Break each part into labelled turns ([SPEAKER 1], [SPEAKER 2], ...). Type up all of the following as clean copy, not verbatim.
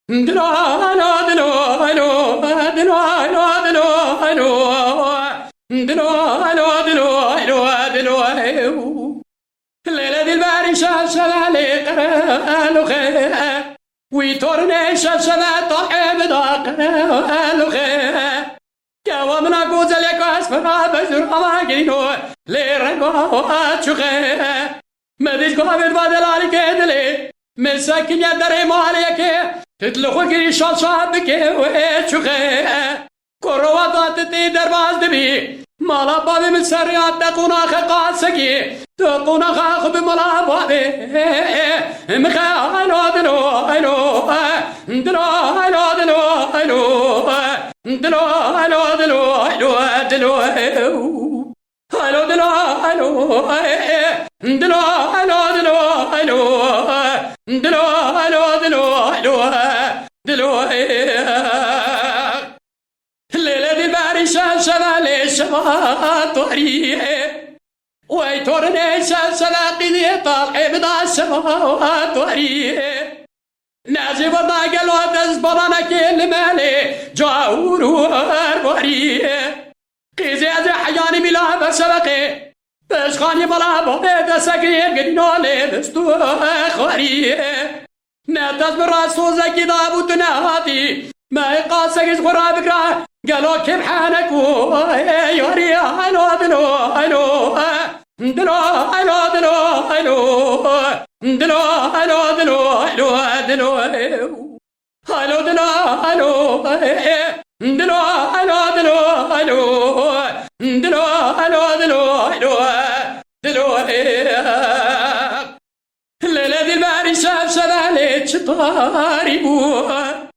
[SPEAKER 1] دلو دلو دلو دلو دلو دلو دلو دلو دلو دلو دلو الليلة دي الباري شاشة علي قرالو خير ويتورني شاشة طالع بداقرالو خير كوامنا قوزة لك أسفنا بجر أماكينو ليرقوات شو خير مديش قابل بادل عليك دلي مساكين يا دري مالك تطلقوا كري شاشة وشو خير كرواتات تي درباز دبي مالا بابي من سريات تقونا خقات سكي تقونا خاخ بمالا بابي مخالو دلو دلو دلو دلو دلو دلو دلو دلو دلو هلو دلو هلو دلو هلو دلو هلو دلو هلو دلو هلو الليلة دي الباري شاشة ليش ما طريقه ويتورني شاشة قيدي طالع بدا السماوات طريقه نازي وضع قلوة تزبرنا كل مالي جاور واربوريه قيزي ازي حياني بلا بسبقي بشخاني بلا بابي سكرير قدنو لي بستو اخواريه نتاز براسو زكي دابو تنهاتي ما يقاسك غرا بكرا قالوا كيف حالك يوري هلو دلو هلو دلو هلو دلو هلو دلو هلو دلو هلو دلو هلو دلو هلو دلو هلو دلو هلو دلو هلو دلو هلو دلو الليلة دي الباري شاف شلالة شطاري بوه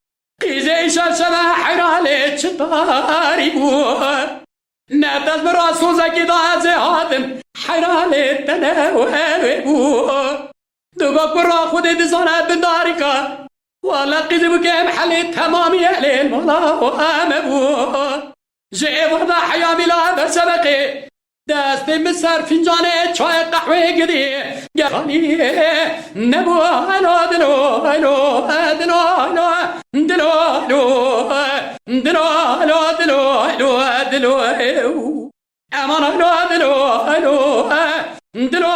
[SPEAKER 1] قيزي شاشة حرالي شطاري بوه ناتاز براسو زكي ضازي هادم حرالي تناوي بوه دوبك برا خودي دزانا بداركا ولا قيزي بكيم حالي تمامي علي الملا وام بوه جيب وضع حيامي لا بسبقي دستي مسر فنجاني چای قهوه قدي قالي نبو هلو دلو هلو دلو دلو دلو دلو دلو دلو دلو امان هلو دلو هلو دلو